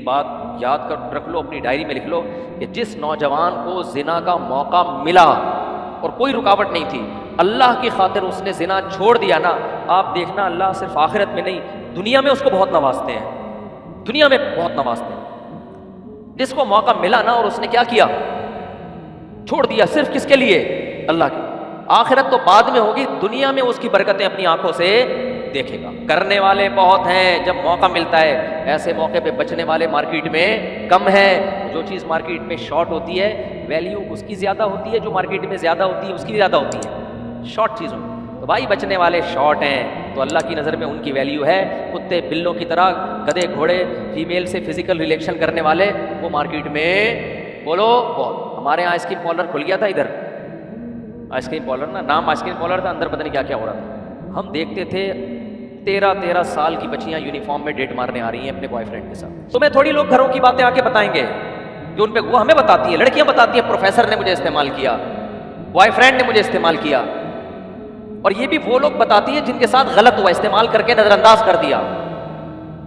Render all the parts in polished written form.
بات یاد کر رکھ لو، اپنی ڈائری میں لکھ لو کہ جس نوجوان کو زنا کا موقع ملا اور کوئی رکاوٹ نہیں تھی، اللہ کی خاطر اس نے زنا چھوڑ دیا نا، آپ دیکھنا اللہ صرف آخرت میں نہیں دنیا میں اس کو بہت نوازتے ہیں، دنیا میں بہت نوازتے ہیں۔ جس کو موقع ملا نا اور اس نے کیا کیا، چھوڑ دیا، صرف کس کے لیے؟ اللہ کی۔ آخرت تو بعد میں ہوگی، دنیا میں اس کی برکتیں اپنی آنکھوں سے دیکھے گا۔ کرنے والے بہت ہیں جب موقع ملتا ہے، ایسے موقع پہ بچنے والے مارکیٹ میں کم ہے۔ جو چیز مارکیٹ میں شارٹ ہوتی ہے ویلیو اس کی زیادہ ہوتی ہے، جو مارکیٹ میں زیادہ ہوتی ہے اس کی زیادہ ہوتی ہے شارٹ چیزوں میں۔ تو بھائی بچنے والے شارٹ ہیں تو اللہ کی نظر میں ان کی ویلیو ہے۔ کتے بلوں کی طرح گدھے گھوڑے فیمیل سے فزیکل ریلیشن کرنے والے وہ مارکیٹ میں بولو بہت۔ ہمارے یہاں آئس کریم پارلر کھل گیا تھا ادھر، آئس کریم پارلر نا، نام آئس کریم پارلر تھا، اندر پتہ نہیں کیا کیا ہو رہا تھا۔ ہم دیکھتے تھے 13 سال کی بچیاں یونیفارم میں ڈیٹ مارنے آ رہی ہیں اپنے بوائے فرینڈ کے ساتھ۔ تمہیں تھوڑی لوگ گھروں کی باتیں آ کے بتائیں گے جو ان پہ، وہ ہمیں بتاتی ہیں، لڑکیاں بتاتی ہیں پروفیسر نے مجھے استعمال کیا، بوائے فرینڈ نے مجھے استعمال کیا۔ اور یہ بھی وہ لوگ بتاتی ہیں جن کے ساتھ غلط ہوا، استعمال کر کے نظر انداز کر دیا۔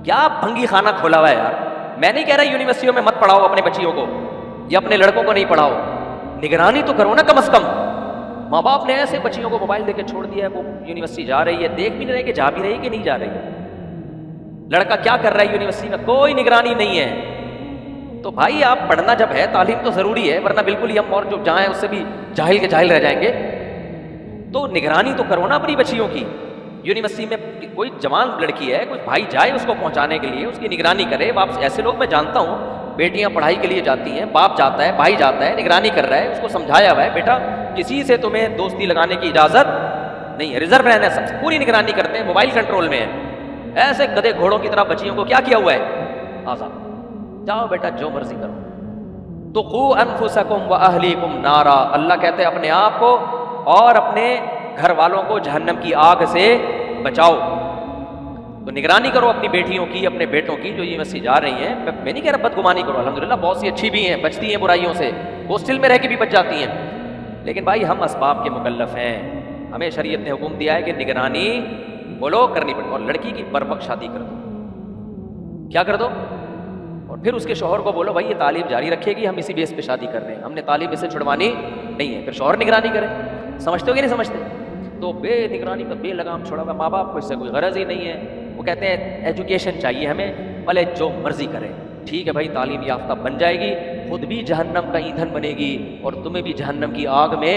کیا بھنگی خانہ کھولا ہوا ہے یار۔ میں نہیں کہہ رہا یونیورسٹیوں میں مت پڑھاؤ اپنے بچیوں کو یا اپنے لڑکوں کو نہیں پڑھاؤ، نگرانی تو کرو نا کم از کم۔ ماں باپ نے ایسے بچیوں کو موبائل دے کے چھوڑ دیا ہے، وہ یونیورسٹی جا رہی ہے، دیکھ بھی نہیں رہے کہ جا بھی رہی ہے کہ نہیں جا رہی ہے، لڑکا کیا کر رہا ہے یونیورسٹی میں، کوئی نگرانی نہیں ہے۔ تو بھائی آپ پڑھنا جب ہے تعلیم تو ضروری ہے، ورنہ بالکل ہی ہم اور جو جائیں اس سے بھی جاہل کے جاہل رہ جائیں گے۔ تو نگرانی تو کرو نا اپنی بچیوں کی۔ یونیورسٹی میں کوئی جوان لڑکی ہے، کوئی بھائی جائے اس کو پہنچانے کے لیے، اس کی نگرانی کرے۔ باپ ایسے لوگ میں جانتا ہوں، بیٹیاں پڑھائی کے لیے جاتی ہیں، باپ جاتا ہے، بھائی جاتا ہے، نگرانی کر رہا ہے، اس کو سمجھایا ہوا ہے بیٹا کسی سے تمہیں دوستی لگانے کی اجازت نہیں ہے، ریزرو رہنا ہے، سب سے پوری نگرانی کرتے ہیں، موبائل کنٹرول میں ہے۔ ایسے گدھے گھوڑوں کی طرح بچیوں کو کیا کیا ہوا ہے، آزاد، جاؤ بیٹا جو مرضی کرو۔ تو قو انفسکم واہلیکم نارا، اللہ کہتے ہیں اپنے آپ کو اور اپنے گھر والوں کو جہنم کی آگ سے بچاؤ۔ تو نگرانی کرو اپنی بیٹیوں کی، اپنے بیٹوں کی جو یونیورسٹی جا رہی ہیں۔ میں نہیں کہہ رہا بدگمانی کرو، الحمدللہ بہت سی اچھی بھی ہیں، بچتی ہیں برائیوں سے، ہاسٹل میں رہ کے بھی بچ جاتی ہیں، لیکن بھائی ہم اسباب کے مکلف ہیں۔ ہمیں شریعت نے حکم دیا ہے کہ نگرانی بولو کرنی پڑے، اور لڑکی کی بروقت شادی کر دو، کیا کر دو، اور پھر اس کے شوہر کو بولو بھائی یہ تعلیم جاری رکھے گی، ہم اسی بیس پہ شادی کر رہے ہیں، ہم نے تعلیم اسے چھڑوانی نہیں ہے، پھر شوہر نگرانی کرے۔ سمجھتے ہو کہ نہیں سمجھتے؟ تو بے نگرانی کا بے لگام چھوڑا ہوا، ماں باپ کو اس سے کوئی غرض ہی نہیں ہے۔ وہ کہتے ہیں ایجوکیشن چاہیے ہمیں، بھلے جو مرضی کرے، ٹھیک ہے بھائی تعلیم یافتہ بن جائے گی، خود بھی جہنم کا ایندھن بنے گی اور تمہیں بھی جہنم کی آگ میں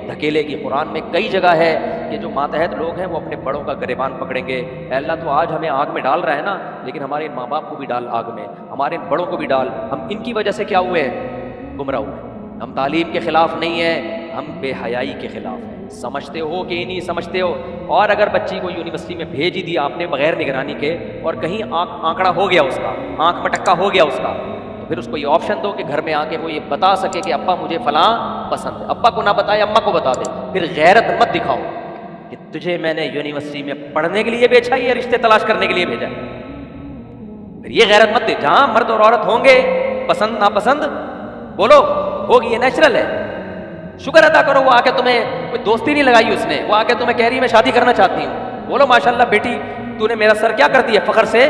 دھکیلے گی۔ قرآن میں کئی جگہ ہے کہ جو ماتحت لوگ ہیں وہ اپنے بڑوں کا گریبان پکڑیں گے، اے اللہ تو آج ہمیں آگ میں ڈال رہا ہے نا، لیکن ہمارے ان ماں باپ کو بھی ڈال آگ میں، ہمارے ان بڑوں کو بھی ڈال، ہم ان کی وجہ سے کیا ہوئے ہیں، گمراہ ہوئے۔ ہم تعلیم کے خلاف نہیں ہیں، ہم بے حیائی کے خلاف ہیں۔ سمجھتے ہو کہ نہیں سمجھتے ہو؟ اور اگر بچی کو یونیورسٹی میں بھیج ہی دیا آپ نے بغیر نگرانی کے، اور کہیں آنکڑا ہو گیا اس کا، آنکھ مٹکا ہو گیا اس کا، تو پھر اس کو یہ آپشن دو کہ گھر میں آ کے وہ یہ بتا سکے کہ ابا مجھے فلاں پسند ہے، ابا کو نہ بتائے اماں کو بتا دے۔ پھر غیرت مت دکھاؤ کہ تجھے میں نے یونیورسٹی میں پڑھنے کے لیے بھیجا یا رشتے تلاش کرنے کے لیے بھیجا، پھر یہ غیرت مت دے۔ جہاں مرد اور عورت ہوں گے پسند ناپسند بولو ہوگی، یہ نیچرل ہے۔ شکر ادا کرو وہ آ کے تمہیں کوئی دوستی نہیں لگائی اس نے، وہ آ کے تمہیں کہہ رہی ہے میں شادی کرنا چاہتی ہوں، بولو ماشاءاللہ بیٹی تو نے میرا سر کیا کر دیا، فخر سے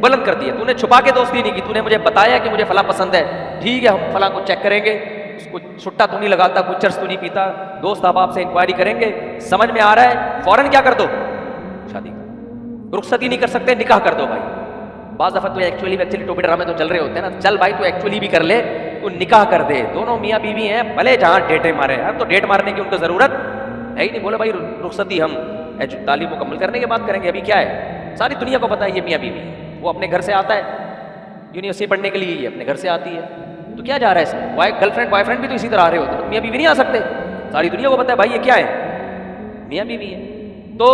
بلند کر دیا، تو نے چھپا کے دوستی نہیں کی، تو نے مجھے بتایا کہ مجھے فلاں پسند ہے، ٹھیک ہے ہم فلاں کو چیک کریں گے، اس کو چھٹا تو نہیں لگاتا، کوئی چرس تو نہیں پیتا، دوست احباب سے انکوائری کریں گے، سمجھ میں آ رہا ہے فوراً کیا کر دو، شادی کر، رخصتی نہیں کر سکتے نکاح کر دو۔ بھائی بعض دفعہ تو ایکچولی ٹوپی ڈرامے تو چل رہے ہوتے ہیں نا، چل بھائی تو ایکچولی بھی کر لے، تو نکاح کر دے، دونوں میاں بیوی ہیں، بھلے جہاں ڈیٹے مارے، اب تو ڈیٹ مارنے کی ان کو ضرورت ہے ہی نہیں، بولے بھائی رخصتی ہم تعلیم مکمل کرنے کے بعد کریں گے، ابھی کیا ہے، ساری دنیا کو پتہ ہے یہ میاں بیوی ہے، وہ اپنے گھر سے آتا ہے یونیورسٹی پڑھنے کے لیے، یہ اپنے گھر سے آتی ہے، تو کیا جا رہا ہے اس میں، گرل فرینڈ بوائے فرینڈ بھی تو اسی طرح آ رہے ہوتے ہیں، میاں بیوی نہیں آ سکتے، ساری دنیا کو پتہ ہے بھائی یہ کیا ہے، میاں بیوی ہے۔ تو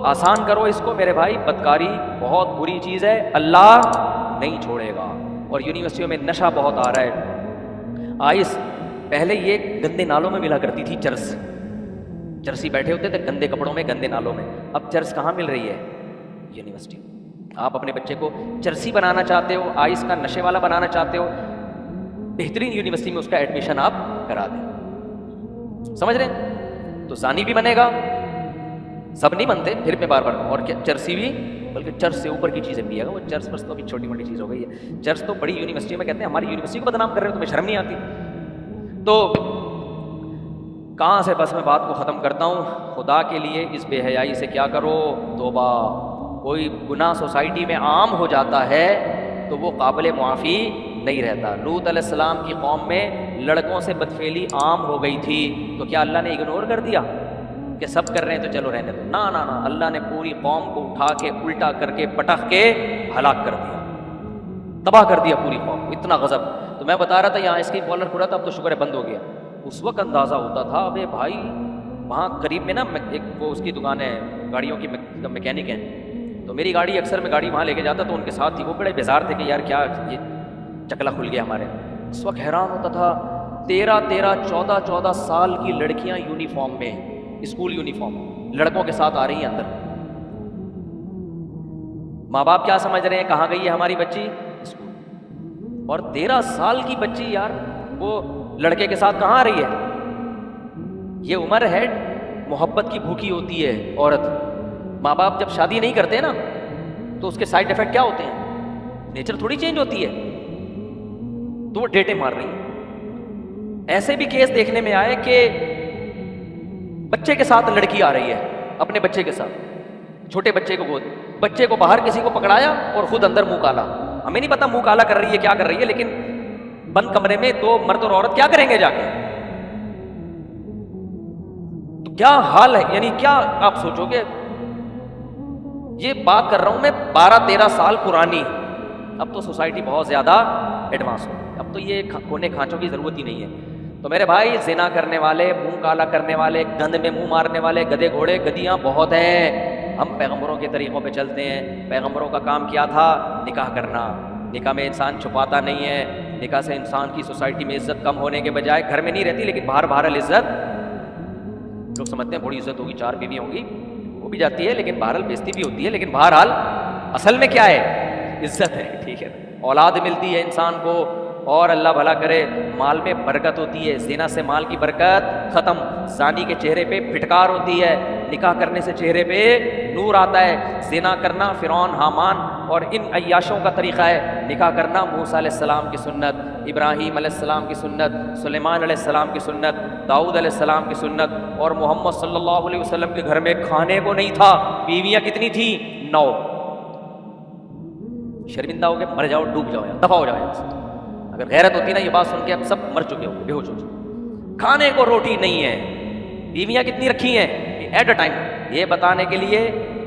آسان کرو اس کو میرے بھائی، بدکاری بہت بری چیز ہے، اللہ نہیں چھوڑے گا۔ اور یونیورسٹیوں میں نشہ بہت آ رہا ہے، آئس پہلے یہ گندے نالوں میں ملا کرتی تھی، چرسی بیٹھے ہوتے تھے گندے کپڑوں میں گندے نالوں میں، اب چرس کہاں مل رہی ہے، یونیورسٹی۔ آپ اپنے بچے کو چرسی بنانا چاہتے ہو، آئس کا نشے والا بنانا چاہتے ہو، بہترین یونیورسٹی میں اس کا ایڈمیشن آپ کرا دیں، سمجھ رہے ہیں؟ تو زانی بھی بنے گا، سب نہیں بنتے، پھر میں بار بار، اور چرسی بھی بلکہ چرچ سے اوپر کی چیزیں پیے گا. وہ چرچ بس تو ابھی چھوٹی موٹی چیز ہو گئی ہے. چرچ تو بڑی یونیورسٹی میں کہتے ہیں ہماری یونیورسٹی کو بدنام کر رہے ہو, تمہیں شرم نہیں آتی؟ تو کہاں سے بس میں بات کو ختم کرتا ہوں. خدا کے لیے اس بے حیائی سے کیا کرو, توبہ. کوئی گناہ سوسائٹی میں عام ہو جاتا ہے تو وہ قابل معافی نہیں رہتا. لوط علیہ السلام کی قوم میں لڑکوں سے بدفعلی عام ہو گئی تھی, تو کیا اللہ نے اگنور کر دیا کہ سب کر رہے ہیں تو چلو رہنے دو؟ نا نا نا, اللہ نے پوری قوم کو اٹھا کے الٹا کر کے پٹخ کے ہلاک کر دیا, تباہ کر دیا پوری قوم. اتنا غضب. تو میں بتا رہا تھا یہاں اس کی بولر کھلا تھا, اب تو شکر ہے بند ہو گیا. اس وقت اندازہ ہوتا تھا ابے بھائی وہاں قریب میں نا ایک وہ اس کی دکان ہے, گاڑیوں کی میکینک ہے, تو میری گاڑی اکثر میں گاڑی وہاں لے کے جاتا تو ان کے ساتھ ہی وہ بڑے بیزار تھے کہ یار کیا یہ چکلا کھل گیا ہمارے. اس وقت حیران ہوتا تھا 13 سال کی لڑکیاں یونیفارم میں, اسکول یونیفارم, لڑکوں کے ساتھ آ رہی ہیں اندر. ماں باپ کیا سمجھ رہے ہیں کہاں گئی ہے ہماری بچی؟ اسکول. اور 13 سال کی بچی یار وہ لڑکے کے ساتھ کہاں آ رہی ہے؟ یہ عمر ہے محبت کی بھوکی ہوتی ہے عورت. ماں باپ جب شادی نہیں کرتے نا تو اس کے سائیڈ ایفیکٹ کیا ہوتے ہیں؟ نیچر تھوڑی چینج ہوتی ہے, تو وہ ڈیٹے مار رہی ہیں. ایسے بھی کیس دیکھنے میں آئے کہ بچے کے ساتھ لڑکی آ رہی ہے, اپنے بچے کے ساتھ, چھوٹے بچے کو گود, بچے کو باہر کسی کو پکڑایا اور خود اندر منہ کالا. ہمیں نہیں پتا منہ کالا کر رہی ہے کیا کر رہی ہے, لیکن بند کمرے میں دو مرد اور عورت کیا کریں گے جا کے؟ تو کیا حال ہے, یعنی کیا آپ سوچو گے. یہ بات کر رہا ہوں میں 12-13 سال پرانی. اب تو سوسائٹی بہت زیادہ ایڈوانس ہو گئی, اب تو یہ کونے کھانچوں کی ضرورت ہی نہیں ہے. تو میرے بھائی زنا کرنے والے, منہ کالا کرنے والے, گند میں منہ مارنے والے گدھے گھوڑے گدیاں بہت ہیں. ہم پیغمبروں کے طریقوں پہ چلتے ہیں. پیغمبروں کا کام کیا تھا؟ نکاح کرنا. نکاح میں انسان چھپاتا نہیں ہے. نکاح سے انسان کی سوسائٹی میں عزت کم ہونے کے بجائے, گھر میں نہیں رہتی لیکن باہر عزت, لوگ سمجھتے ہیں بڑی عزت ہوگی, 4 بیوی ہوں گی, وہ بھی جاتی ہے لیکن بہرحال بیزتی بھی ہوتی ہے, لیکن بہرحال اصل میں کیا ہے؟ عزت ہے. ٹھیک ہے, اولاد ملتی ہے انسان کو, اور اللہ بھلا کرے مال میں برکت ہوتی ہے. زنا سے مال کی برکت ختم. زانی کے چہرے پہ پھٹکار ہوتی ہے, نکاح کرنے سے چہرے پہ نور آتا ہے. زنا کرنا فرعون حامان اور ان عیاشوں کا طریقہ ہے. نکاح کرنا موسیٰ علیہ السلام کی سنت, ابراہیم علیہ السلام کی سنت, سلیمان علیہ السلام کی سنت, داؤد علیہ السلام کی سنت. اور محمد صلی اللہ علیہ وسلم کے گھر میں کھانے کو نہیں تھا, بیویاں کتنی تھیں؟ 9. شرمندہ ہو کے مر جاؤ, ڈوب جاؤ, دفع ہو جاؤ. اگر غیرت ہوتی نا یہ بات سن کے اب سب مر چکے ہو, بے ہوش ہو چکے. کھانے کو روٹی نہیں ہے, بیویاں کتنی رکھی ہیں ایٹ اے ٹائم, یہ بتانے کے لیے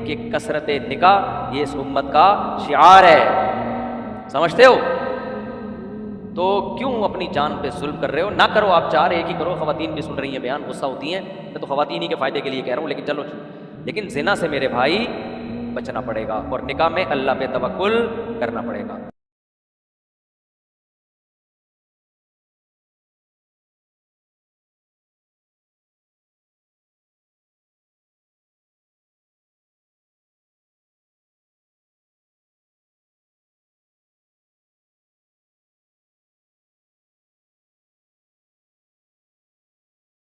کہ کثرت نکاح یہ اس امت کا شعار ہے. سمجھتے ہو؟ تو کیوں اپنی جان پہ ظلم کر رہے ہو؟ نہ کرو آپ, 4 ایک ہی کرو. خواتین بھی سن رہی ہیں بیان, غصہ ہوتی ہیں, میں تو خواتین ہی کے فائدے کے لیے کہہ رہا ہوں, لیکن چلو. لیکن زنا سے میرے بھائی بچنا پڑے گا, اور نکاح میں اللہ پہ توکل کرنا پڑے گا.